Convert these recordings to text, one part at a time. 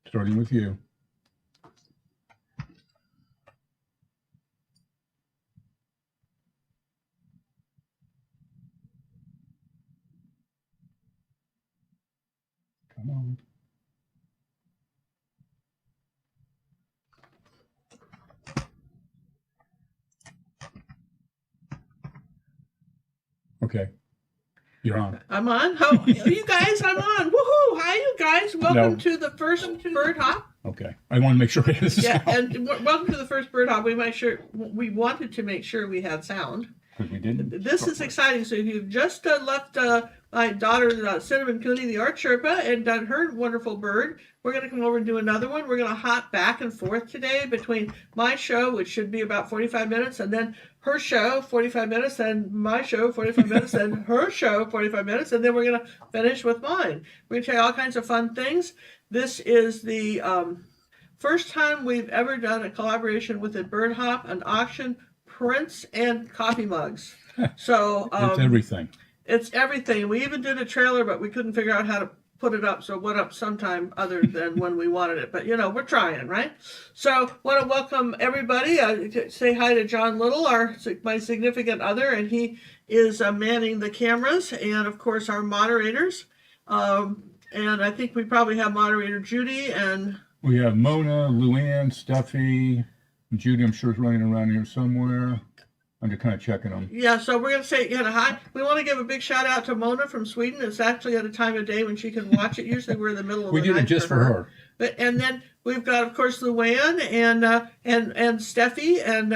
Starting with you. Come on. Okay. You're on. I'm on? How you guys? I'm on. Woohoo! Hi, you guys. Welcome to the first bird hop. Okay. I want to make sure this is out. And welcome to the first bird hop. We wanted to make sure we had sound. Because we didn't. This is exciting. So if you've just left my daughter, Cinnamon Cooney, the Art Sherpa, and done her wonderful bird, we're going to come over and do another one. We're going to hop back and forth today between my show, which should be about 45 minutes, and then her show, 45 minutes, and my show, 45 minutes, and her show, 45 minutes, and then we're going to finish with mine. We're going to try all kinds of fun things. This is the first time we've ever done a collaboration with a bird hop, an auction, prints, and coffee mugs. So it's everything. It's everything. We even did a trailer, but we couldn't figure out how to put it up, so it went up sometime other than when we wanted it. But, you know, we're trying, right? So want to welcome everybody. Say hi to John Little, my significant other, and he is manning the cameras, and, of course, our moderators. And I think we probably have moderator Judy and... We have Mona, Luann, Steffi, Judy, I'm sure is running around here somewhere. I'm just kind of checking them. Yeah, so we're going to say hi. We want to give a big shout out to Mona from Sweden. It's actually at a time of day when she can watch it. Usually we're in the middle of the night. We did it just for her. But, and then we've got, of course, Luann and Steffi. And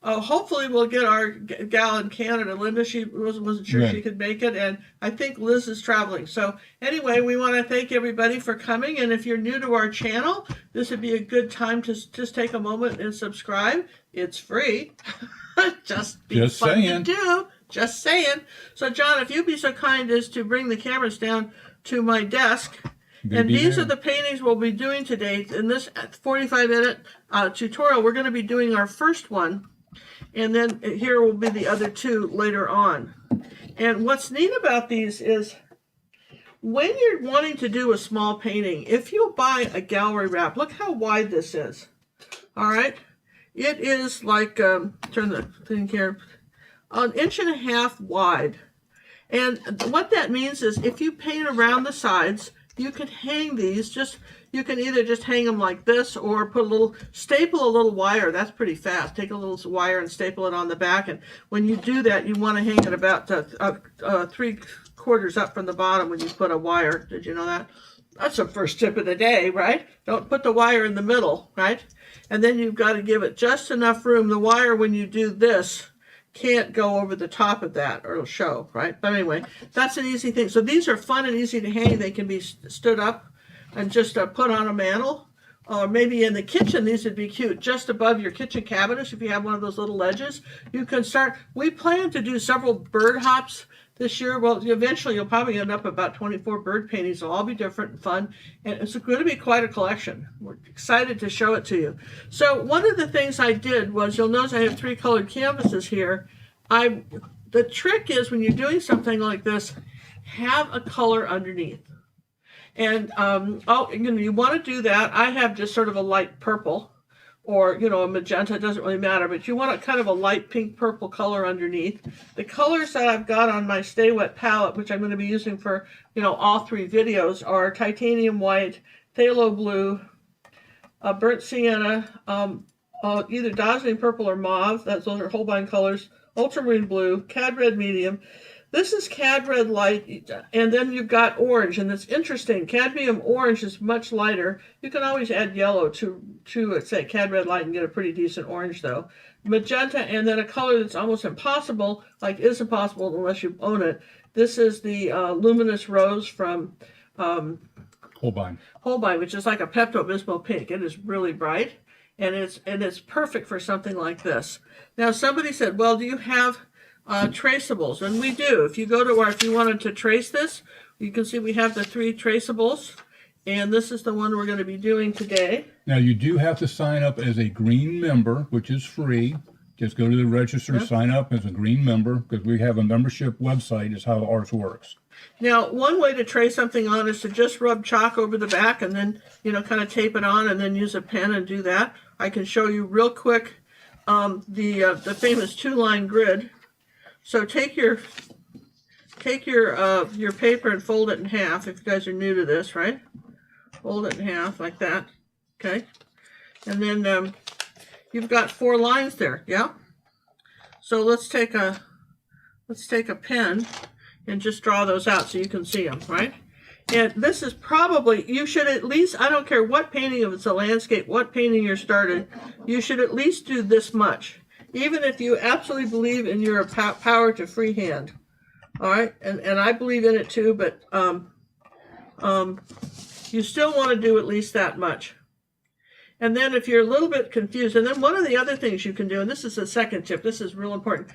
hopefully we'll get our gal in Canada, Linda. She wasn't sure she could make it. And I think Liz is traveling. So anyway, we want to thank everybody for coming. And if you're new to our channel, this would be a good time to just take a moment and subscribe. It's free. Just fun to do. Just saying. So, John, if you'd be so kind as to bring the cameras down to my desk. And these are the paintings we'll be doing today. In this 45-minute tutorial, we're going to be doing our first one. And then here will be the other two later on. And what's neat about these is when you're wanting to do a small painting, if you buy a gallery wrap, look how wide this is. All right? It is like, turn the thing here, 1.5 inches wide. And what that means is if you paint around the sides, you can hang these, you can either just hang them like this or put staple a little wire. That's pretty fast. Take a little wire and staple it on the back. And when you do that, you want to hang it about 3/4 up from the bottom when you put a wire. Did you know that? That's the first tip of the day, right? Don't put the wire in the middle, right? And then you've got to give it just enough room. The wire, when you do this, can't go over the top of that or it'll show, right? But anyway, that's an easy thing. So these are fun and easy to hang. They can be stood up and just put on a mantle. Or maybe in the kitchen, these would be cute. Just above your kitchen cabinets, if you have one of those little ledges, you can start. We plan to do several bird hops this year. Well, eventually you'll probably end up about 24 bird paintings. They'll all be different and fun. And it's going to be quite a collection. We're excited to show it to you. So one of the things I did was, you'll notice I have 3 colored canvases here. The trick is when you're doing something like this, have a color underneath. And you want to do that. I have just sort of a light purple or, a magenta. It doesn't really matter, but you want a kind of a light pink purple color underneath. The colors that I've got on my Stay Wet palette, which I'm going to be using for, all 3 videos, are titanium white, phthalo blue, burnt sienna, either dazzling purple or mauve. Those are Holbein colors, ultramarine blue, cad red medium. This is cad red light, and then you've got orange, and it's interesting. Cadmium orange is much lighter. You can always add yellow to say, cad red light and get a pretty decent orange, though. Magenta, and then a color that's almost impossible, is impossible unless you own it. This is the luminous rose from Holbein, which is like a Pepto-Bismol pink. It is really bright, and it's perfect for something like this. Now, somebody said, well, do you have traceables? And we do. If you go to if you wanted to trace this, you can see we have the 3 traceables, and this is the one we're going to be doing today. Now, you do have to sign up as a green member, which is free. Just go to the register, sign up as a green member, because we have a membership website is how ours works. Now, one way to trace something on is to just rub chalk over the back and then, you know, kind of tape it on and then use a pen and do that. I can show you real quick the famous 2-line grid. So take your paper and fold it in half. If you guys are new to this, right? Fold it in half like that. Okay, and then you've got 4 lines there. Yeah. So let's take a pen and just draw those out so you can see them, right? And this is probably, you should at least, I don't care what painting, if it's a landscape, what painting you're starting, you should at least do this much, even if you absolutely believe in your power to freehand. All right, and I believe in it too, but you still want to do at least that much. And then if you're a little bit confused, and then one of the other things you can do, and this is the second tip, this is real important.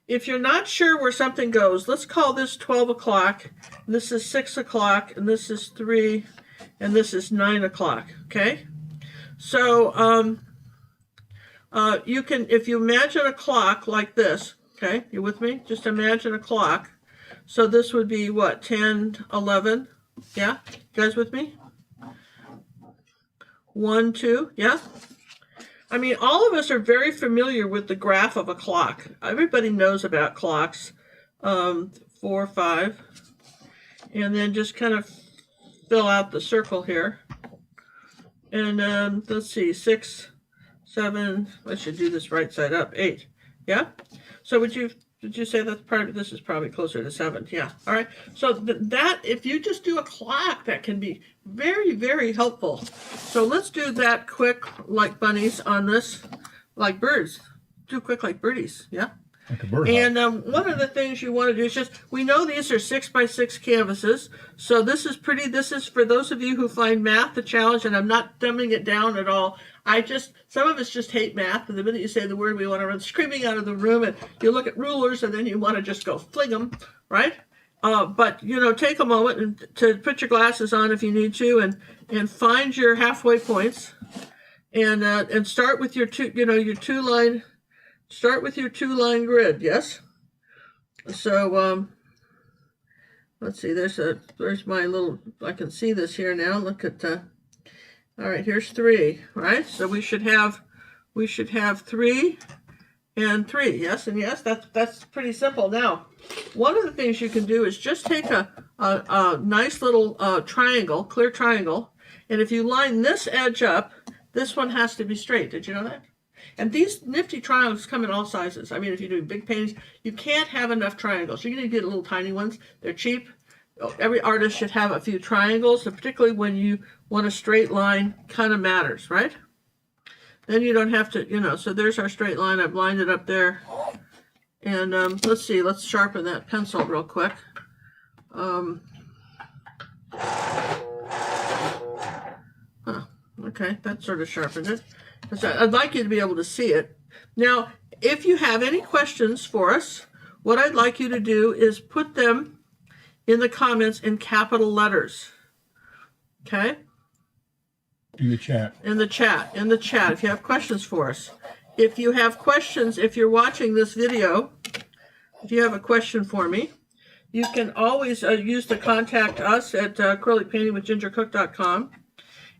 If you're not sure where something goes, let's call this 12 o'clock, this is 6 o'clock, and this is 3, and this is 9 o'clock, okay? So you can, if you imagine a clock like this, okay, you with me? Just imagine a clock. So this would be what, 10, 11, yeah? You guys with me? 1, 2, yeah? I mean, all of us are very familiar with the graph of a clock. Everybody knows about clocks. 4, 5. And then just kind of fill out the circle here. And let's see, 6, 7, I should do this right side up, 8. Yeah? So did you say that's part of, this is probably closer to 7. Yeah. All right. So that, if you just do a clock, that can be very, very helpful. So let's do that quick, like bunnies on this, like birds. Do quick like birdies. Yeah. Like a bird. And one of the things you want to do is just, we know these are 6 by 6 canvases. So this is pretty, this is for those of you who find math a challenge, and I'm not dumbing it down at all. Some of us just hate math, and the minute you say the word, we want to run screaming out of the room, and you look at rulers, and then you want to just go fling them, right? But, you know, take a moment and to put your glasses on if you need to, and find your halfway points, and start with your start with your 2-line grid, yes? So, let's see, there's my little, I can see this here now, look at, all right, here's 3, right? So we should have 3 and 3, yes, and yes, that's pretty simple. Now, one of the things you can do is just take a nice little triangle, clear triangle, and if you line this edge up, this one has to be straight. Did you know that? And these nifty triangles come in all sizes. I mean, if you're doing big paintings, you can't have enough triangles. You're going to get little tiny ones. They're cheap. Every artist should have a few triangles, and particularly when you want a straight line, kind of matters, right? Then you don't have to, you know, so there's our straight line. I've lined it up there. And let's see, let's sharpen that pencil real quick. Okay, that sort of sharpened it. So I'd like you to be able to see it. Now, if you have any questions for us, what I'd like you to do is put them in the comments in capital letters. Okay? In the chat. In the chat, if you have questions for us. If you have questions, if you're watching this video, if you have a question for me, you can always use to contact us at acrylicpaintingwithgingercook.com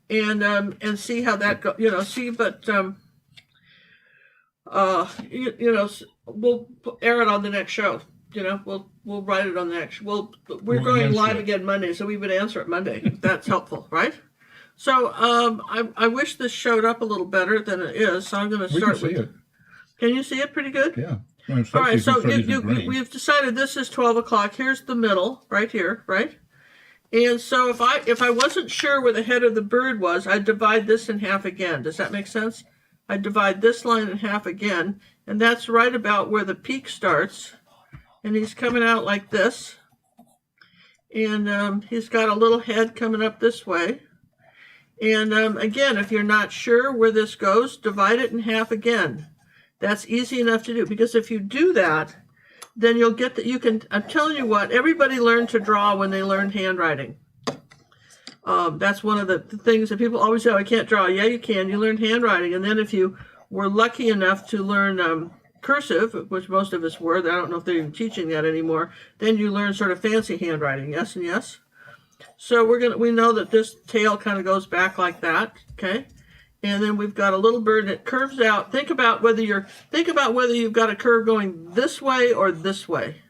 and see how that goes, you know, see, but, you know, we'll air it on the next show. You know, we'll write it on the next. We're going live again Monday, so we would answer it Monday. If that's helpful, right? So I wish this showed up a little better than it is. So I'm going to start with it. Can you see it pretty good? Yeah. All right. So we've decided this is 12 o'clock. Here's the middle, right here, right? And so if I wasn't sure where the head of the bird was, I'd divide this in half again. Does that make sense? I'd divide this line in half again, and that's right about where the peak starts. And he's coming out like this. And he's got a little head coming up this way. And again, if you're not sure where this goes, divide it in half again. That's easy enough to do, because if you do that, then you'll get that. You can, I'm telling you what, everybody learned to draw when they learned handwriting. That's one of the things that people always say, oh, I can't draw. Yeah, you can. You learned handwriting. And then if you were lucky enough to learn cursive, which most of us were, I don't know if they're even teaching that anymore, then you learn sort of fancy handwriting, yes and yes. So we know that this tail kind of goes back like that, okay? And then we've got a little bird that curves out. Think about whether you've got a curve going this way or this way.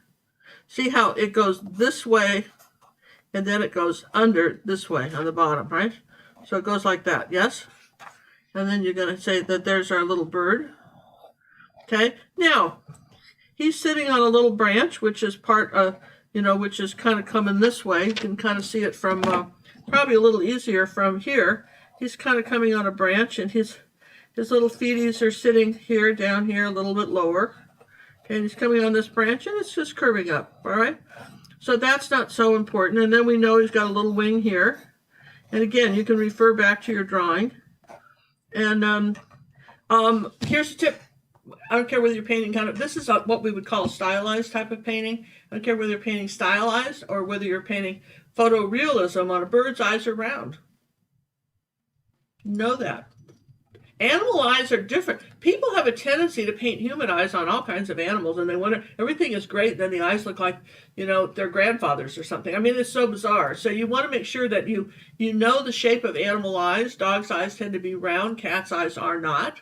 See how it goes this way, and then it goes under this way on the bottom, right? So it goes like that, yes? And then you're going to say that there's our little bird. Okay, now he's sitting on a little branch, which is which is kind of coming this way. You can kind of see it from probably a little easier from here. He's kind of coming on a branch, and his little feeties are sitting here, down here, a little bit lower. Okay, and he's coming on this branch, and it's just curving up, all right? So that's not so important. And then we know he's got a little wing here. And again, you can refer back to your drawing. And here's a tip. I don't care whether you're painting this is what we would call a stylized type of painting. I don't care whether you're painting stylized or whether you're painting photorealism on a bird's eyes are round. Know that. Animal eyes are different. People have a tendency to paint human eyes on all kinds of animals, and they wonder, everything is great, and then the eyes look like, their grandfathers or something. I mean, it's so bizarre. So you want to make sure that you know the shape of animal eyes. Dogs' eyes tend to be round. Cats' eyes are not.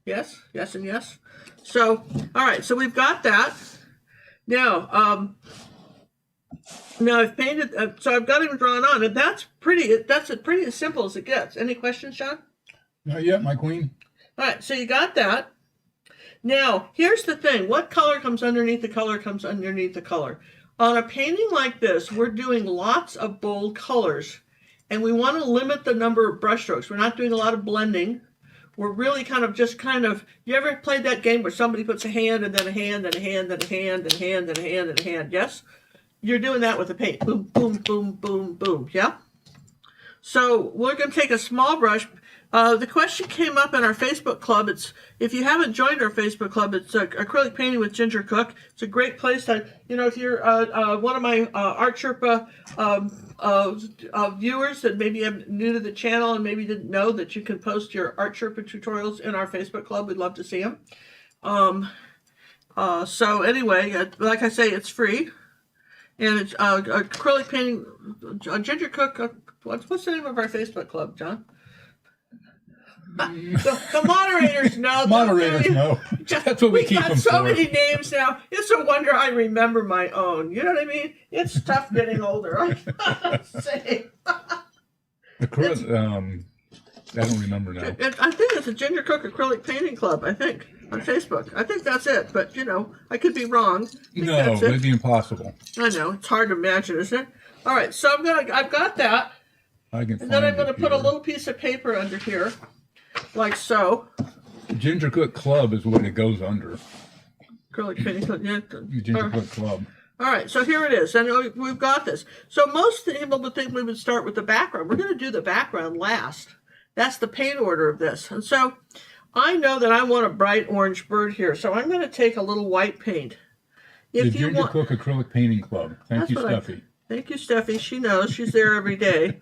Yes, yes, and yes. So, all right, so we've got that. Now, I've painted, so I've got him drawn on, and that's pretty as simple as it gets. Any questions, Sean? Not yet, my queen. All right, so you got that. Now, here's the thing. What color comes underneath the color comes underneath the color. On a painting like this, we're doing lots of bold colors, and we want to limit the number of brush strokes. We're not doing a lot of blending. We're really you ever played that game where somebody puts a hand and then a hand and a hand and a hand and a hand and a hand and a hand? Yes? You're doing that with the paint. Boom, boom, boom, boom, boom. Yeah? So we're going to take a small brush. The question came up in our Facebook club. If you haven't joined our Facebook club, it's Acrylic Painting with Ginger Cook. It's a great place to, if you're one of my Art Sherpa viewers that maybe are new to the channel and maybe didn't know that you can post your Art Sherpa tutorials in our Facebook club. We'd love to see them. So anyway, like I say, it's free. And it's Acrylic Painting, Ginger Cook. What's the name of our Facebook club, John? The moderators know. Moderators know. That's what we keep them for. We've got so many names now. It's a wonder I remember my own. You know what I mean? It's tough getting older. I gotta say. I don't remember now. I think it's a Ginger Cook Acrylic Painting Club. I think on Facebook. I think that's it. But I could be wrong. No, it'd be impossible. I know it's hard to imagine, isn't it? All right, so I've got that. And then I'm going to put a little piece of paper under here. Like so. Ginger Cook Club is what it goes under. Acrylic Painting Club, yeah. Ginger Cook Club. All right, so here it is, and we've got this. So most people would think we would start with the background. We're going to do the background last. That's the paint order of this. And so I know that I want a bright orange bird here, so I'm going to take a little white paint. The Ginger Cook Acrylic Painting Club. Thank you, Steffi. Thank you, Steffi. She knows. She's there every day.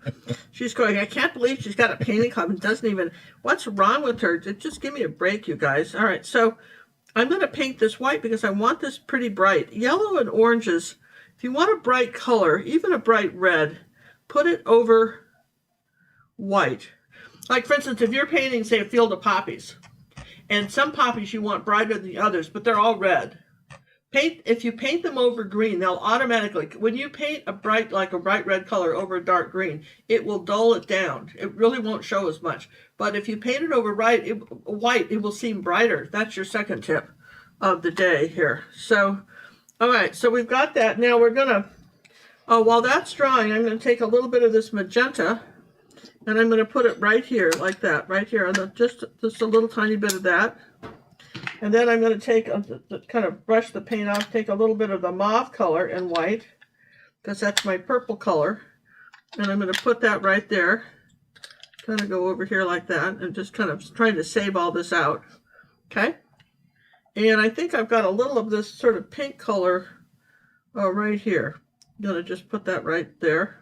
She's going, I can't believe she's got a painting club and doesn't even, what's wrong with her? Just give me a break, you guys. All right, so I'm going to paint this white because I want this pretty bright. Yellow and oranges, if you want a bright color, even a bright red, put it over white. Like, for instance, if you're painting, say, a field of poppies, and some poppies you want brighter than the others, but they're all red. If you paint them over green, they'll automatically, when you paint a bright red color over a dark green, it will dull it down. It really won't show as much. But if you paint it over white, it will seem brighter. That's your second tip of the day here. So, all right, so we've got that. Now we're going to, while that's drying, I'm going to take a little bit of this magenta, and I'm going to put it right here, like that, right here, and just a little tiny bit of that. And then I'm going to take, kind of brush the paint off, take a little bit of the mauve color and white, because that's my purple color. And I'm going to put that right there, kind of go over here like that, and just kind of trying to save all this out. Okay? And I think I've got a little of this sort of pink color right here. I'm going to just put that right there.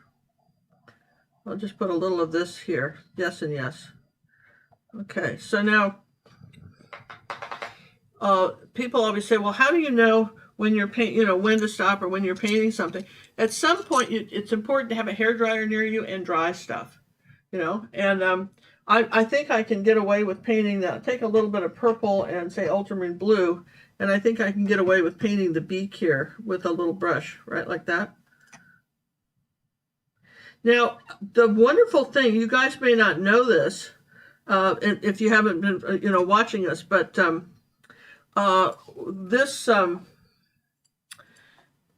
I'll just put a little of this here. Yes and yes. Okay, so now people always say, well, how do you know when you're when to stop or when you're painting something? At some point, it's important to have a hairdryer near you and dry stuff, and I think I can get away with painting that. Take a little bit of purple and say ultramarine blue, and I think I can get away with painting the beak here with a little brush, right, like that. Now, the wonderful thing, you guys may not know this, if you haven't been, watching us, but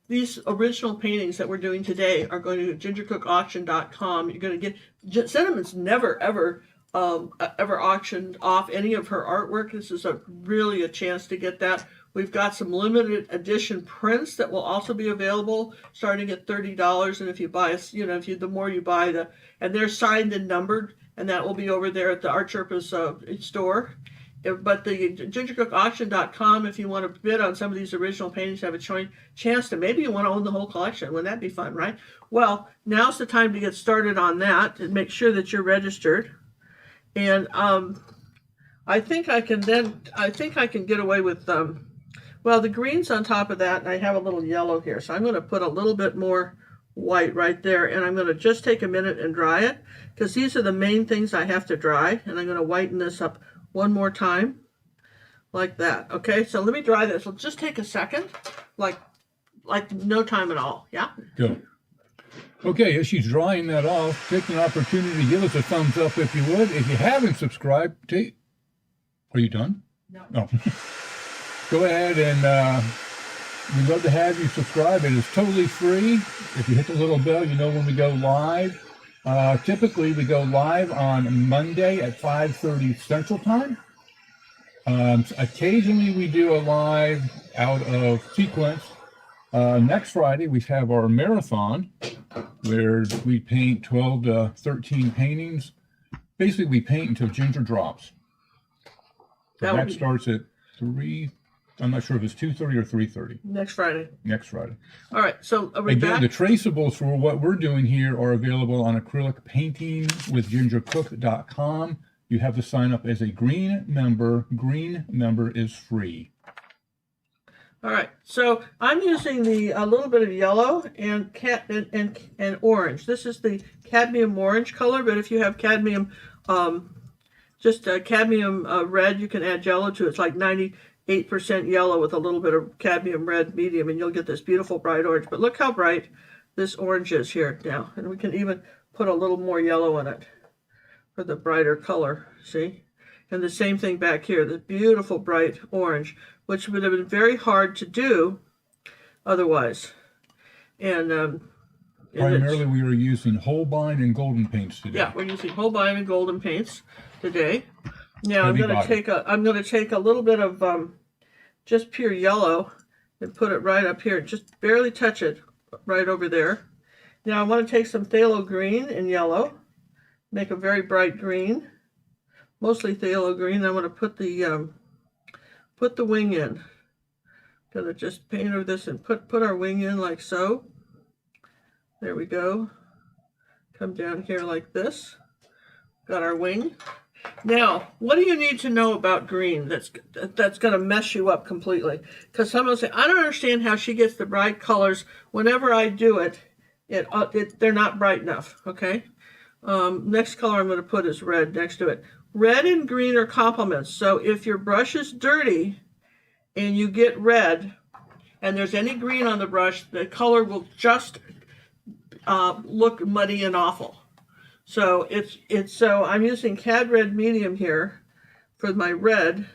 these original paintings that we're doing today are going to gingercookauction.com. You're going to get Sentiment's never ever auctioned off any of her artwork. This is really a chance to get that. We've got some limited edition prints that will also be available starting at $30. And if you buy, the more you buy, and they're signed and numbered, and that will be over there at the Art Sherpa's store. But the gingercookauction.com, if you want to bid on some of these original paintings, have a chance to, maybe you want to own the whole collection. Wouldn't that be fun, right? Well, now's the time to get started on that and make sure that you're registered. And I think I can get away with, well, the green's on top of that, and I have a little yellow here. So I'm going to put a little bit more white right there, and I'm going to just take a minute and dry it, because these are the main things I have to dry. And I'm going to whiten this up one more time, like that. Okay, so let me dry this. It'll just take a second, like no time at all. Yeah? Go. Okay, as she's drying that off, take an opportunity to give us a thumbs up if you would. If you haven't subscribed, are you done? No. Oh. Go ahead and we'd love to have you subscribe. It is totally free. If you hit the little bell, you know when we go live. Typically, we go live on Monday at 5:30 Central Time. Occasionally, we do a live out of sequence. Next Friday, we have our marathon, where we paint 12 to 13 paintings. Basically, we paint until Ginger drops. So that starts at 3. I'm not sure if it's 2:30 or 3:30. Next Friday. Next Friday. All right. So again, the traceables for what we're doing here are available on acrylic painting with gingercook.com. You have to sign up as a green member. Green member is free. All right. So I'm using a little bit of yellow and orange. This is the cadmium orange color, but if you have cadmium, just cadmium red, you can add yellow to it. It's like 98% yellow with a little bit of cadmium red medium, and you'll get this beautiful bright orange. But look how bright this orange is here now. And we can even put a little more yellow in it for the brighter color, see? And the same thing back here, the beautiful bright orange, which would have been very hard to do otherwise. And primarily we are using Holbein and golden paints today. Yeah, we're using Holbein and golden paints today. Now I'm going to take a little bit of just pure yellow and put it right up here. Just barely touch it right over there. Now I want to take some phthalo green and yellow, make a very bright green, mostly phthalo green. I want to put the wing in. Going to just paint over this and put our wing in like so. There we go. Come down here like this. Got our wing. Now, what do you need to know about green that's going to mess you up completely? Because someone will say, I don't understand how she gets the bright colors. Whenever I do it, they're not bright enough, okay? Next color I'm going to put is red next to it. Red and green are complements. So if your brush is dirty and you get red and there's any green on the brush, the color will just look muddy and awful. So so I'm using cad red medium here for my red,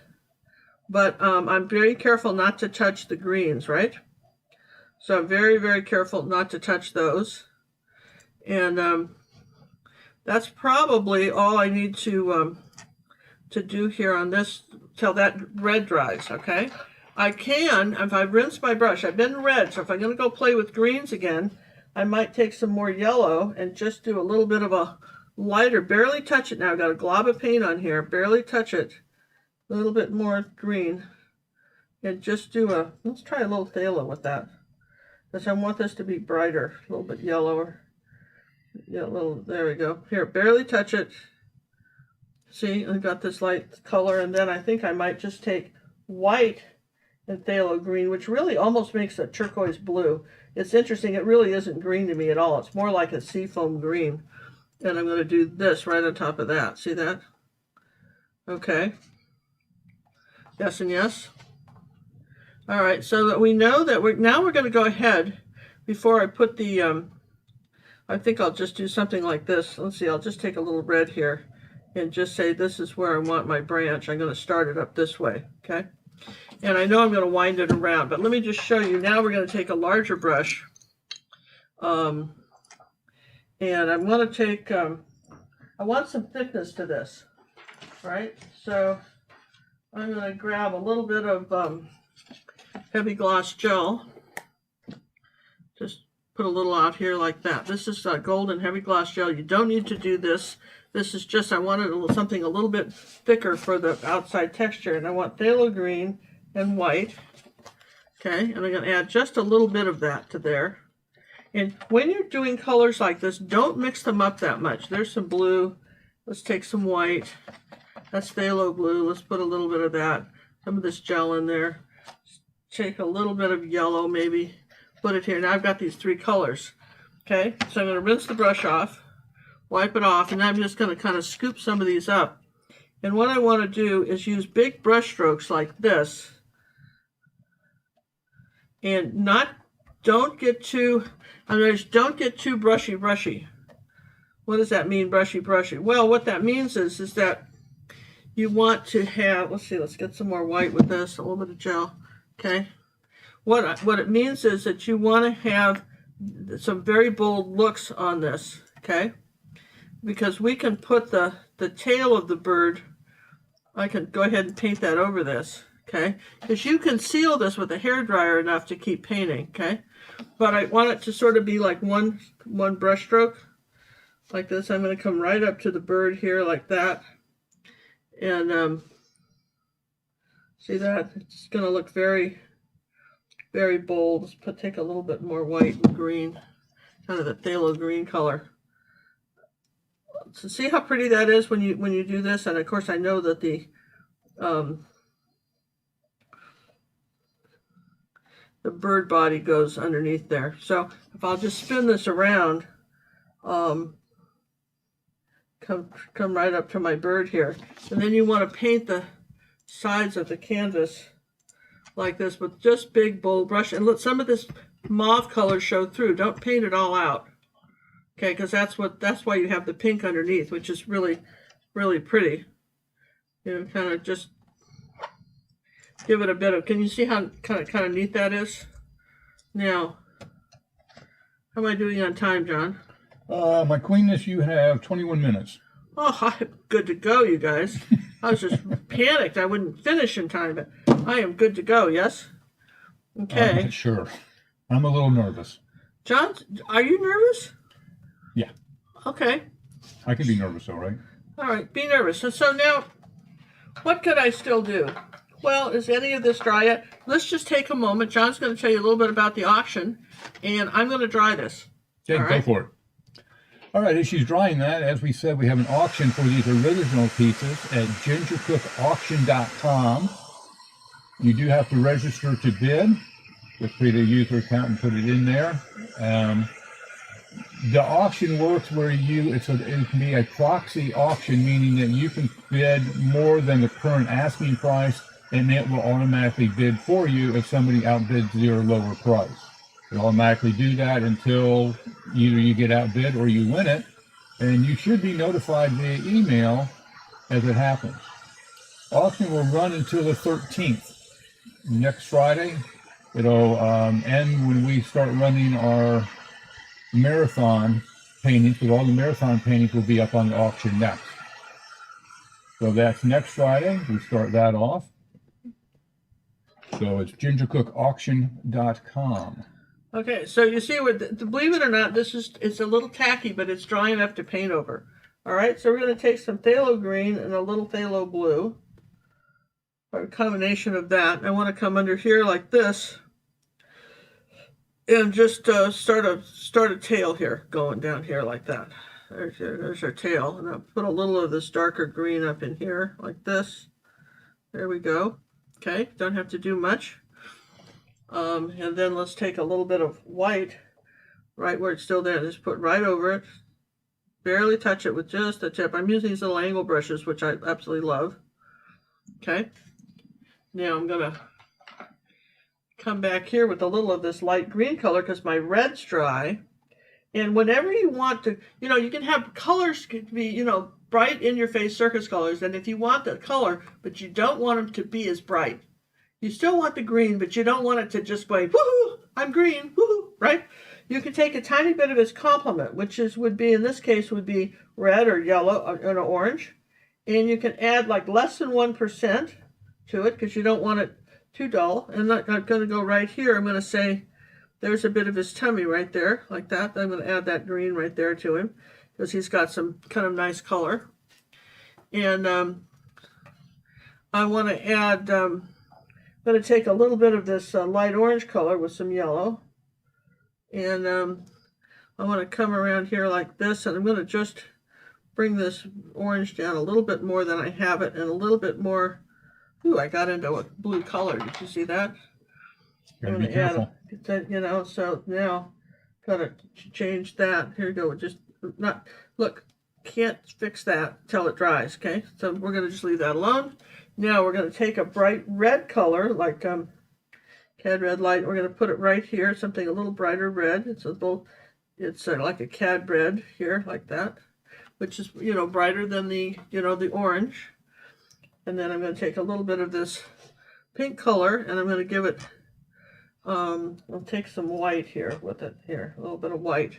but I'm very careful not to touch the greens, right? So I'm very, very careful not to touch those. And that's probably all I need to do here on this till that red dries, okay? I can, if I rinse my brush, I've been red, so if I'm going to go play with greens again, I might take some more yellow and just do a little bit of a lighter, barely touch it now. I've got a glob of paint on here, barely touch it. A little bit more green. And just do let's try a little phthalo with that. Because I want this to be brighter, a little bit yellower. Yeah, there we go. Here, barely touch it. See, I've got this light color, and then I think I might just take white and phthalo green, which really almost makes a turquoise blue. It's interesting, it really isn't green to me at all. It's more like a seafoam green. And I'm going to do this right on top of that. See that? Okay. Yes and yes. All right, so that we know that we're going to go ahead before I put the, I think I'll just do something like this. Let's see, I'll just take a little red here and just say this is where I want my branch. I'm going to start it up this way, okay? And I know I'm going to wind it around, but let me just show you. Now we're going to take a larger brush. And I'm going to take, I want some thickness to this, right? So I'm going to grab a little bit of heavy gloss gel. Just put a little out here like that. This is golden heavy gloss gel. You don't need to do this. This is just, I wanted something a little bit thicker for the outside texture. And I want phthalo green and white. Okay, and I'm going to add just a little bit of that to there. And when you're doing colors like this, don't mix them up that much. There's some blue. Let's take some white. That's phthalo blue. Let's put a little bit of that. Some of this gel in there. Take a little bit of yellow maybe. Put it here. Now I've got these three colors. Okay, so I'm going to rinse the brush off. Wipe it off. And I'm just going to kind of scoop some of these up. And what I want to do is use big brush strokes like this. And don't get too brushy. What does that mean, brushy? Well, what that means is that you want to have, let's see, let's get some more white with this, a little bit of gel, okay? What it means is that you want to have some very bold looks on this, okay? Because we can put the tail of the bird, I can go ahead and paint that over this, okay? Because you can seal this with a hairdryer enough to keep painting, okay? But I want it to sort of be like one brush stroke, like this. I'm going to come right up to the bird here like that. And see that? It's going to look very, very bold. Let's take a little bit more white and green, kind of the phthalo green color. So see how pretty that is when you do this? And of course I know that the bird body goes underneath there. So if I'll just spin this around, come right up to my bird here. And then you want to paint the sides of the canvas like this with just big bold brush. And let some of this mauve color show through. Don't paint it all out. Okay, because that's why you have the pink underneath, which is really, really pretty. You know, kind of just give it a bit of, can you see how kind of neat that is? Now, how am I doing on time, John? My queenness, you have 21 minutes. Oh, I'm good to go, you guys. I was just panicked. I wouldn't finish in time, but I am good to go, yes? Okay. Sure. I'm a little nervous. John, are you nervous? Yeah. Okay. I can be nervous, all right? All right, be nervous. So now, what could I still do? Well, is any of this dry yet? Let's just take a moment. John's going to tell you a little bit about the auction, and I'm going to dry this. Okay, go for it. All right, as she's drying that, as we said, we have an auction for these original pieces at gingercookauction.com. You do have to register to bid. Just create a user account and put it in there. The auction works where it can be a proxy auction, meaning that you can bid more than the current asking price, and it will automatically bid for you if somebody outbids your lower price. It'll automatically do that until either you get outbid or you win it, and you should be notified via email as it happens. Auction will run until the 13th. Next Friday, it'll end when we start running our marathon paintings, because all the marathon paintings will be up on the auction next. So that's next Friday. We start that off. So it's gingercookauction.com. Okay, so you see, believe it or not, it's a little tacky, but it's dry enough to paint over. All right, so we're going to take some phthalo green and a little phthalo blue, or a combination of that. I want to come under here like this, and just start a tail here, going down here like that. There's her tail. And I'll put a little of this darker green up in here, like this. There we go. Okay, don't have to do much. And then let's take a little bit of white, right where it's still there. Just put right over it. Barely touch it with just the tip. I'm using these little angle brushes, which I absolutely love. Okay. Now I'm going to come back here with a little of this light green color because my red's dry. And whenever you want to, you can have colors could be, bright in your face circus colors. And if you want the color, but you don't want them to be as bright. You still want the green, but you don't want it to just be, woohoo, I'm green, woohoo, right? You can take a tiny bit of its complement, which would be, in this case, would be red or yellow or orange. And you can add like less than 1% to it because you don't want it too dull. And I'm going to go right here. I'm going to say, there's a bit of his tummy right there, like that. I'm going to add that green right there to him because he's got some kind of nice color. And I want to add, I'm going to take a little bit of this light orange color with some yellow. And I want to come around here like this, and I'm going to just bring this orange down a little bit more than I have it, and a little bit more. Ooh, I got into a blue color. Did you see that? I'm going to add, so now got to change that. Here we go. Look, can't fix that till it dries, okay? So we're going to just leave that alone. Now we're going to take a bright red color, like Cad red light. We're going to put it right here, something a little brighter red. It's like a Cad red here, like that, which is, brighter than the orange. And then I'm going to take a little bit of this pink color, and I'm going to give it, I'll take some white here with it, here, a little bit of white.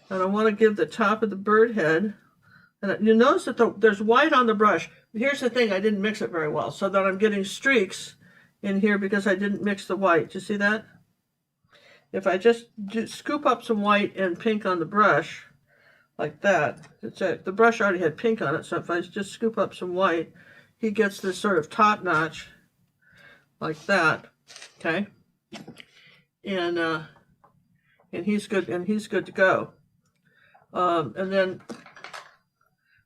And I want to give the top of the bird head, and you notice that there's white on the brush. Here's the thing, I didn't mix it very well, so that I'm getting streaks in here because I didn't mix the white. Do you see that? If I just scoop up some white and pink on the brush, like that, the brush already had pink on it, so if I just scoop up some white, he gets this sort of top notch, like that, okay? And he's good, to go. And then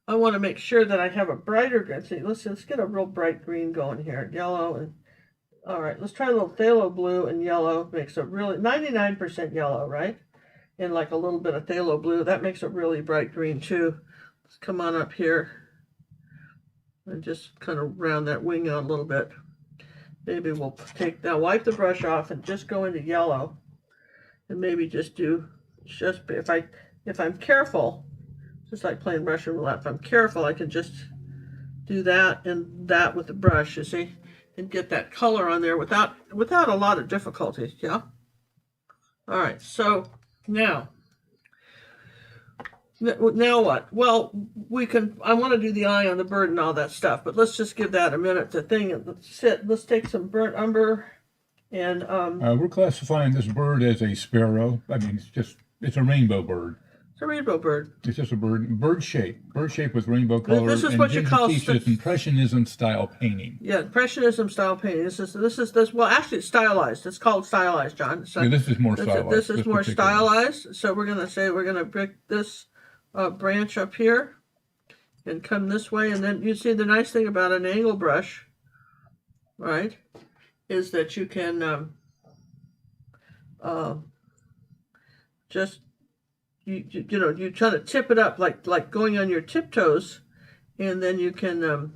I want to make sure that I have a brighter green. See, let's get a real bright green going here. Yellow and, all right, let's try a little phthalo blue and yellow. Makes a really, 99% yellow, right? And like a little bit of phthalo blue. That makes a really bright green too. Let's come on up here and just kind of round that wing out a little bit. Maybe we'll wipe the brush off and just go into yellow. And maybe just if I'm careful, just like playing Russian roulette, if I'm careful, I can just do that and that with the brush, you see, and get that color on there without a lot of difficulty, yeah? All right, so now what? Well, I want to do the eye on the bird and all that stuff, but let's just give that a minute to think. Let's take some burnt umber and... we're classifying this bird as a sparrow. I mean, it's a rainbow bird. It's a rainbow bird. It's just a bird shape with rainbow colors. This is what you call impressionism style painting. Yeah, impressionism style painting. This is well, actually it's stylized. It's called stylized, John. So yeah, this is more stylized. This is more stylized. So we're gonna pick this branch up here and come this way, and then you see the nice thing about an angle brush, right, is that you can just you try to tip it up like going on your tiptoes, and then you can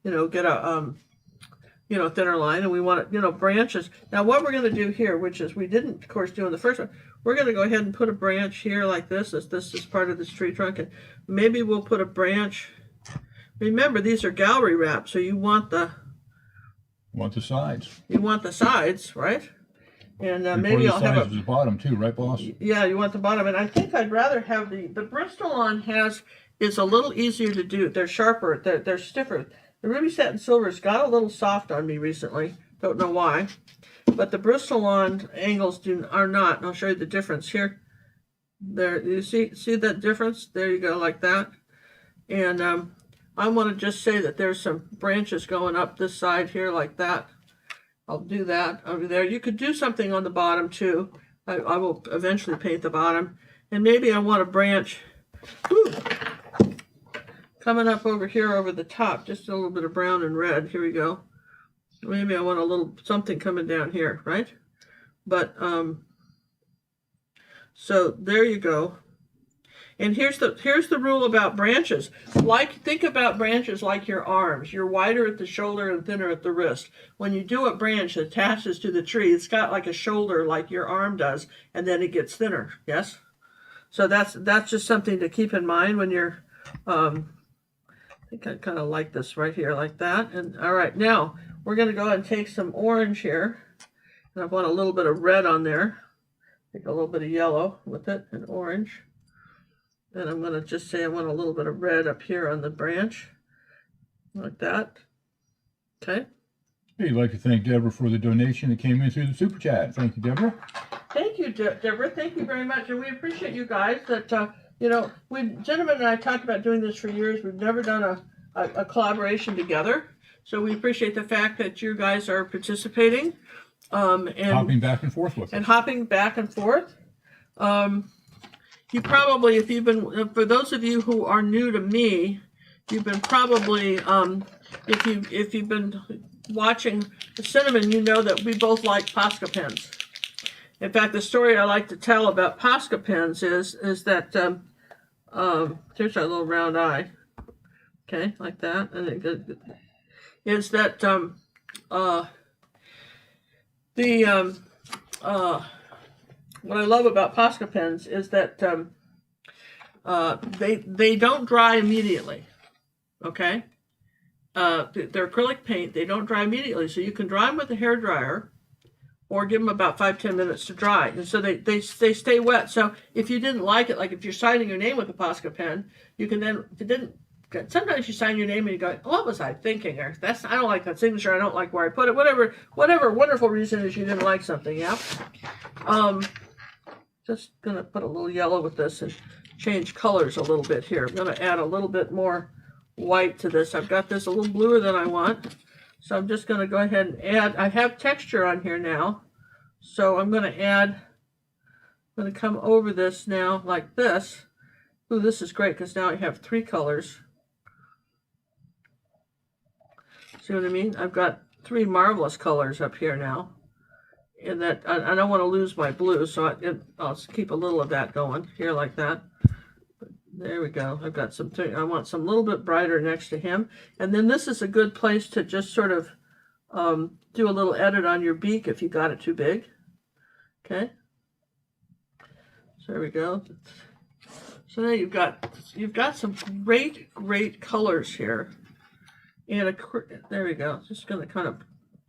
get a thinner line, and we want it, branches. Now what we're going to do here, which is we didn't of course do in the first one, we're going to go ahead and put a branch here like this, as this is part of this tree trunk, and maybe we'll put a branch. Remember, these are gallery wraps, so you want the sides. You want the sides, right? And maybe I'll have the bottom too, right, boss? Yeah, you want the bottom, and I think I'd rather have the Bristol-on is a little easier to do. They're sharper, they're stiffer. The ruby satin silver's got a little soft on me recently. Don't know why, but the Bristol-on angles are not. And I'll show you the difference here. There, you see that difference? There you go, like that. And I want to just say that there's some branches going up this side here, like that. I'll do that over there. You could do something on the bottom too. I will eventually paint the bottom. And maybe I want a branch Whew. Coming up over here over the top, just a little bit of brown and red. Here we go. Maybe I want a little something coming down here, right? But so there you go. And here's the rule about branches. Think about branches like your arms. You're wider at the shoulder and thinner at the wrist. When you do a branch that attaches to the tree, it's got like a shoulder like your arm does, and then it gets thinner. Yes? So that's just something to keep in mind when you're I think I kind of like this right here like that. And all right, now we're going to go ahead and take some orange here. And I want a little bit of red on there. Take a little bit of yellow with it and orange. And I'm going to just say I want a little bit of red up here on the branch. Like that. Okay. Hey, I'd like to thank Deborah for the donation that came in through the Super Chat. Thank you, Deborah. Thank you, Deborah. Thank you very much. And we appreciate you guys that, gentlemen and I talked about doing this for years. We've never done a collaboration together. So we appreciate the fact that you guys are participating. And hopping back and forth with us. And hopping back and forth. You probably, if you've been, for those of you who are new to me, you've been probably, if you've been watching Cinnamon, you know that we both like Posca pens. In fact, the story I like to tell about Posca pens is that, here's our little round eye, okay, like that, and it is that what I love about Posca pens is that they don't dry immediately, okay? They're acrylic paint. They don't dry immediately, so you can dry them with a hair dryer or give them about 5-10 minutes to dry. And so they stay wet. So if you didn't like it, like if you're signing your name with a Posca pen, you can then, if it didn't, sometimes you sign your name and you go, what was I thinking? Or I don't like that signature. I don't like where I put it. Whatever wonderful reason is you didn't like something, yeah? Just going to put a little yellow with this and change colors a little bit here. I'm going to add a little bit more white to this. I've got this a little bluer than I want. So I'm just going to go ahead and add. I have texture on here now. So I'm going to add, I'm going to come over this now like this. Ooh, this is great because now I have 3 colors. See what I mean? I've got 3 marvelous colors up here now. And that I don't want to lose my blue, so I'll keep a little of that going here like that. There we go. I've got some. I want some little bit brighter next to him, and then this is a good place to just sort of do a little edit on your beak if you got it too big. Okay. So there we go. So now you've got some great colors here, and there we go. Just going to kind of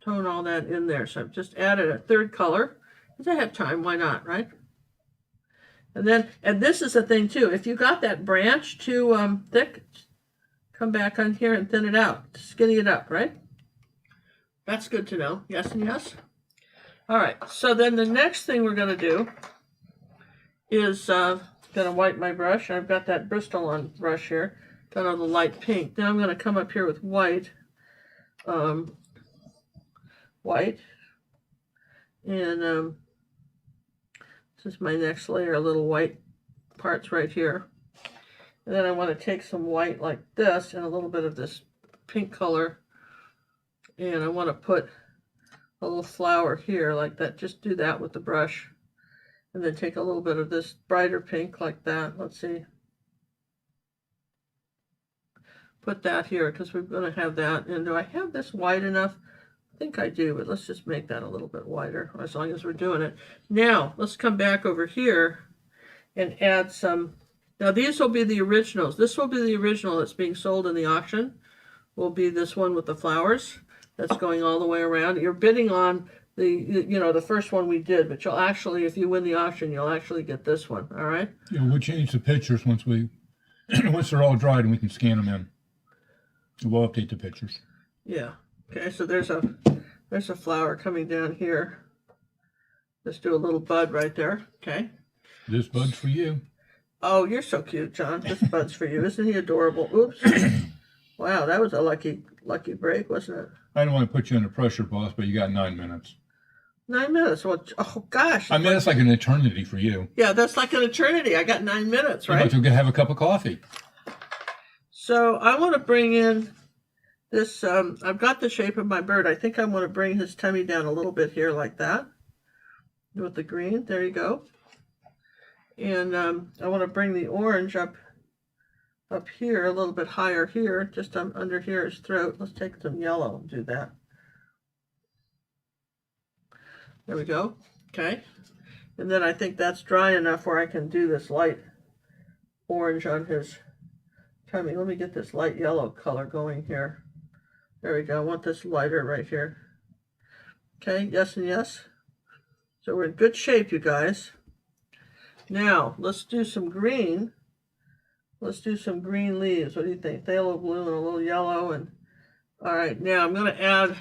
tone all that in there. So I've just added a 3rd color. Because I have time, why not, right? And this is the thing too. If you got that branch too thick, come back on here and thin it out. Skinny it up, right? That's good to know. Yes and yes. All right. So then the next thing we're going to do is going to wipe my brush. I've got that Bristol on brush here. Got all the light pink. Now I'm going to come up here with white. White, and this is my next layer, little white parts right here. And then I want to take some white like this and a little bit of this pink color, and I want to put a little flower here like that. Just do that with the brush, and then take a little bit of this brighter pink like that. Let's see. Put that here because we're going to have that. And do I have this wide enough? I think I do, but let's just make that a little bit wider as long as we're doing it. Now, let's come back over here and add some. Now, these will be the originals. This will be the original that's being sold in the auction. Will be this one with the flowers that's going all the way around. You're bidding on the first one we did, but you'll actually, if you win the auction, you'll actually get this one, all right? Yeah, we'll change the pictures once they're all dried and we can scan them in. We'll update the pictures. Yeah. Okay, so there's a flower coming down here. Let's do a little bud right there. Okay. This bud's for you. Oh, you're so cute, John. This bud's for you. Isn't he adorable? Oops. Wow, that was a lucky break, wasn't it? I don't want to put you under pressure, boss, but you got 9 minutes. 9 minutes. Well, oh gosh. I mean, that's like an eternity for you. Yeah, that's like an eternity. I got 9 minutes, You right? might have a cup of coffee. So I want to bring in this. I've got the shape of my bird. I think I want to bring his tummy down a little bit here like that with the green. There you go. And I want to bring the orange up here a little bit higher here, just under here his throat. Let's take some yellow and do that. There we go. Okay. And then I think that's dry enough where I can do this light orange on his tummy. Let me get this light yellow color going here. There we go. I want this lighter right here. Okay, yes and yes. So we're in good shape, you guys. Now, let's do some green. Let's do some green leaves. What do you think? Phthalo blue and a little yellow. And all right, now I'm going to add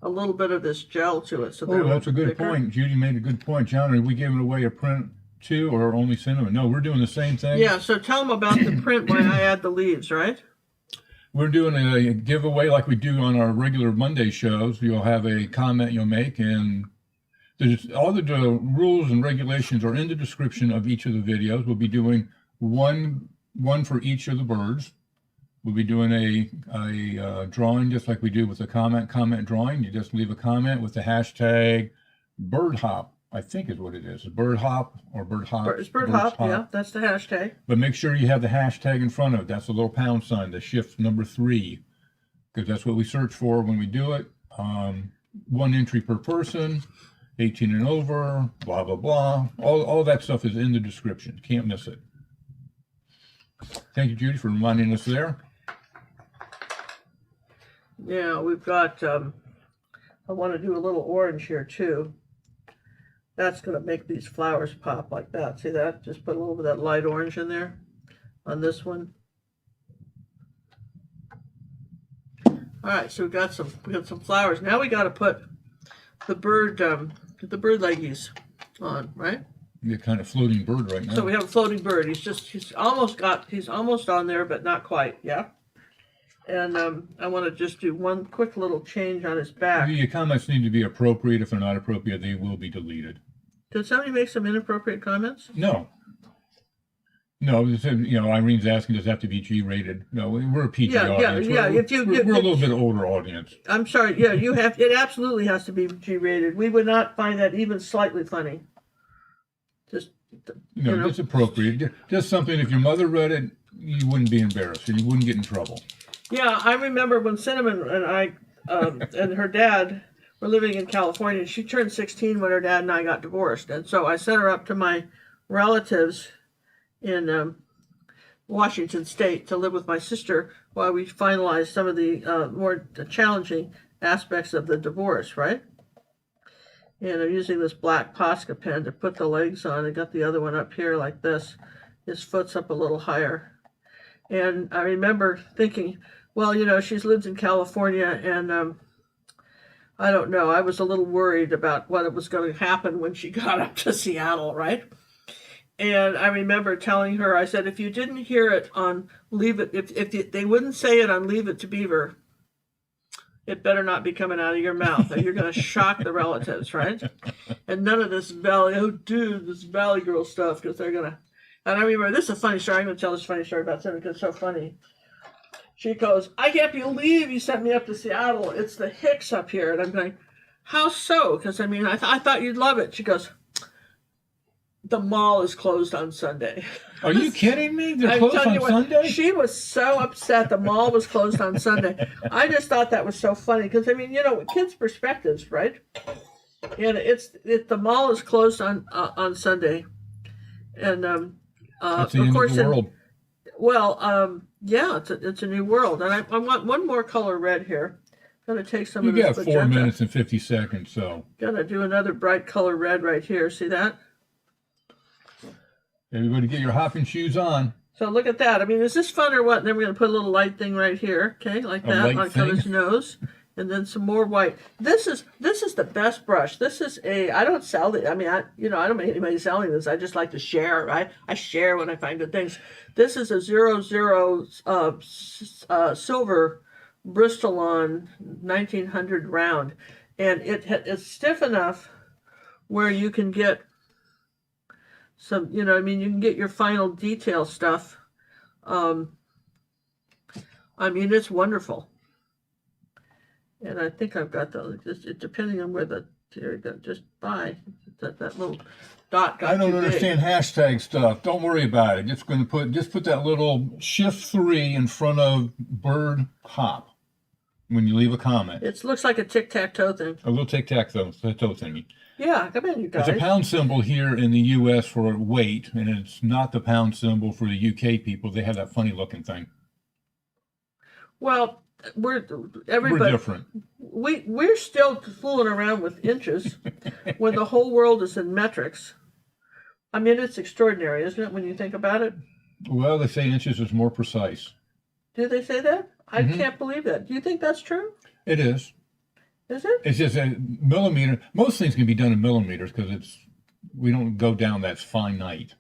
a little bit of this gel to it. So that's a good point. Judy made a good point. John, are we giving away a print too, or only cinnamon? No, we're doing the same thing. Yeah, so tell them about the print when I add the leaves, right? We're doing a giveaway like we do on our regular Monday shows. You'll have a comment you'll make, and all the rules and regulations are in the description of each of the videos. We'll be doing one for each of the birds. We'll be doing a drawing just like we do with a comment drawing. You just leave a comment with the hashtag bird hop, I think is what it is. Bird hop or bird hop. It's bird hop, yeah, that's the hashtag. But make sure you have the hashtag in front of it. That's a little pound sign, the shift number 3, because that's what we search for when we do it. 1 entry per person, 18 and over, blah, blah, blah. All that stuff is in the description. Can't miss it. Thank you, Judy, for reminding us there. Yeah, we've got, I want to do a little orange here too. That's going to make these flowers pop like that. See that? Just put a little bit of that light orange in there on this one. All right, so we got some flowers. Now we got to put the bird leggies on, right? You're kind of floating bird right now. So we have a floating bird. He's almost on there, but not quite. Yeah. And I want to just do one quick little change on his back. Your comments need to be appropriate. If they're not appropriate, they will be deleted. Did somebody make some inappropriate comments? No. No, Irene's asking, does it have to be G-rated? No, we're a PG audience. Yeah. We're a little bit older audience. I'm sorry. Yeah, it absolutely has to be G-rated. We would not find that even slightly funny. Just, it's appropriate. Just something, if your mother read it, you wouldn't be embarrassed and you wouldn't get in trouble. Yeah, I remember when Cinnamon and I and her dad were living in California. She turned 16 when her dad and I got divorced. And so I sent her up to my relatives in Washington State to live with my sister while we finalized some of the more challenging aspects of the divorce, right? And I'm using this black Posca pen to put the legs on. I got the other one up here like this. His foot's up a little higher. And I remember thinking, well, she's lived in California, and I don't know. I was a little worried about what was going to happen when she got up to Seattle, right? And I remember telling her, I said, if you didn't hear it on Leave It, if they wouldn't say it on Leave It to Beaver, it better not be coming out of your mouth, or you're going to shock the relatives, right? And none of this this Valley Girl stuff, because they're going to. And I remember, this is a funny story. I'm going to tell this funny story about Cindy because it's so funny. She goes, I can't believe you sent me up to Seattle. It's the Hicks up here. And I'm going, how so? Because, I thought you'd love it. She goes, the mall is closed on Sunday. Are you kidding me? They're closed on Sunday? She was so upset the mall was closed on Sunday. I just thought that was so funny because, kids' perspectives, right? And the mall is closed on Sunday. And, it's the end of the world. Yeah, it's a new world. And I want one more color red here. I'm going to take some of this magenta. You got 4 minutes and 50 seconds, so. Going to do another bright color red right here. See that? Everybody get your hopping shoes on. So look at that. Is this fun or what? And then we're going to put a little light thing right here. Okay, like that on his nose. And then some more white. This is the best brush. This is I don't sell it. I don't make anybody selling this. I just like to share, right? I share when I find good things. This is a 00 silver Bristol on 1900 round. and it's stiff enough where you can get some, you know, I mean, you can get your final detail stuff. I mean, it's wonderful. And I think I've got the, just depending on where the, here you go, just by that little dot got I don't too big. understand hashtag stuff. Don't worry about it. Just put that little shift 3 in front of bird hop when you leave a comment. It looks like a tic-tac-toe thing. A little tic-tac-toe thingy. Yeah, come in, you guys. It's a pound symbol here in the U.S. for weight, and it's not the pound symbol for the U.K. people. They have that funny looking thing. Well, we're different. We're still fooling around with inches when the whole world is in metrics. I mean, it's extraordinary, isn't it, when you think about it? Well, they say inches is more precise. Do they say that? I can't believe that. Do you think that's true? It is. Is it? It's just a millimeter. Most things can be done in millimeters because we don't go down that finite.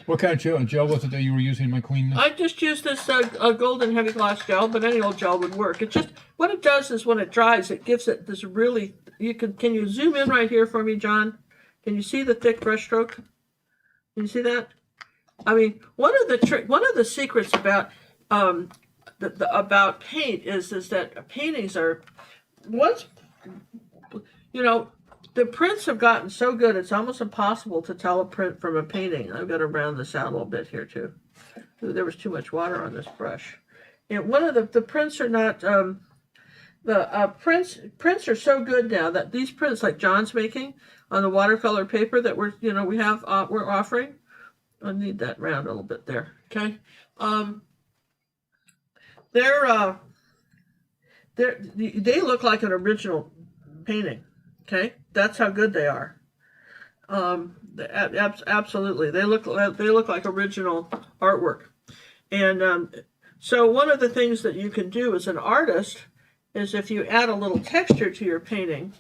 What kind of gel was it that you were using, my queen? I just used this golden heavy gloss gel, but any old gel would work. It just, what it does is when it dries, it gives it this really, can you zoom in right here for me, John? Can you see the thick brush stroke? Can you see that? I mean, one of the secrets about about paint is that paintings are, once, you know, the prints have gotten so good, it's almost impossible to tell a print from a painting. I've got to round this out a little bit here, too. Ooh, there was too much water on this brush. And one of the prints are not, prints are so good now that these prints, like John's making on the watercolor paper that we're offering. I need that round a little bit there, okay? They look like an original painting. Okay, that's how good they are. Absolutely, they look like original artwork. And so one of the things that you can do as an artist is if you add a little texture to your painting,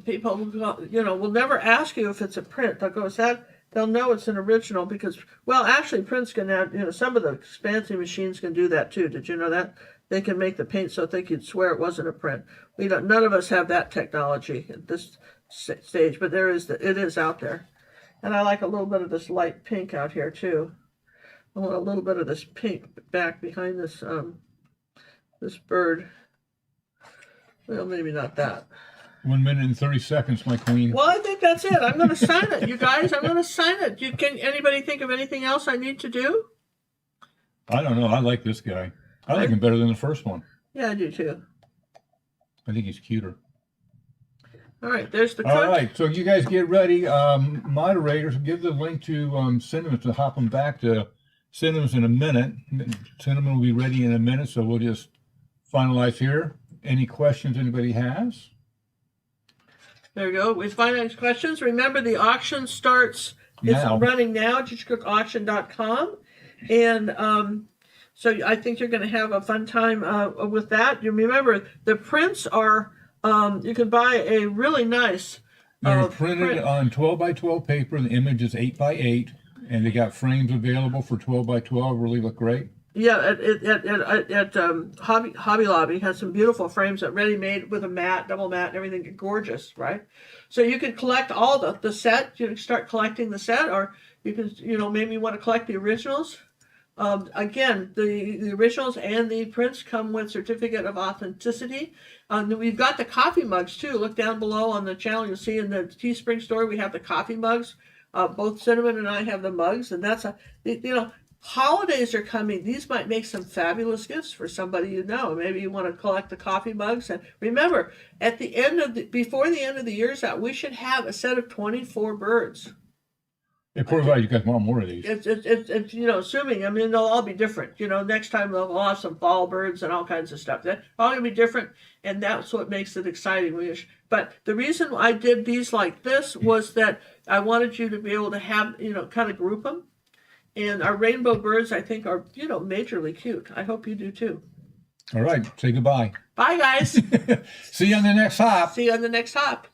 people will never ask you if it's a print. They'll go, "Is that?" They'll know it's an original because, well, actually, prints can add. Some of the fancy machines can do that too. Did you know that? They can make the paint so thick you'd swear it wasn't a print. None of us have that technology at this stage, but it is out there. And I like a little bit of this light pink out here too. I want a little bit of this pink back behind this this bird. Well, maybe not that. 1 minute and 30 seconds, my queen. Well, I think that's it. I'm going to sign it, you guys. I'm going to sign it. Can anybody think of anything else I need to do? I don't know. I like this guy. I like him better than the first one. Yeah, I do too. I think he's cuter. All right, there's the cook. All right, so you guys get ready. Moderators, give the link to Cinnamon to hop them back to Cinnamon's in a minute. Cinnamon will be ready in a minute, so we'll just finalize here. Any questions anybody has? There you go. With finance questions, remember the auction starts. It's running now. gingercookauction.com, and so I think you're going to have a fun time with that. You remember the prints are. You can buy a really nice. They're printed on 12 by 12 paper. And the image is 8 by 8, and they got frames available for 12 by 12. Really look great. Yeah, at Hobby Lobby has some beautiful frames that ready made with a mat, double mat, and everything. Gorgeous, right? So you can collect all the set. You can start collecting the set, or you can maybe you want to collect the originals. Again, the originals and the prints come with certificate of authenticity. We've got the coffee mugs too. Look down below on the channel. You'll see in the Teespring store we have the coffee mugs. Both Cinnamon and I have the mugs, and that's holidays are coming. These might make some fabulous gifts for somebody you know. Maybe you want to collect the coffee mugs. And remember, at the end before the end of the year's out, we should have a set of 24 birds. Of course, you guys want more of these. It's assuming, they'll all be different. Next time we'll have some fall birds and all kinds of stuff. They're all going to be different, and that's what makes it exciting. But the reason I did these like this was that I wanted you to be able to have, kind of group them. And our rainbow birds, I think, are, majorly cute. I hope you do too. All right. Say goodbye. Bye, guys. See you on the next hop. See you on the next hop.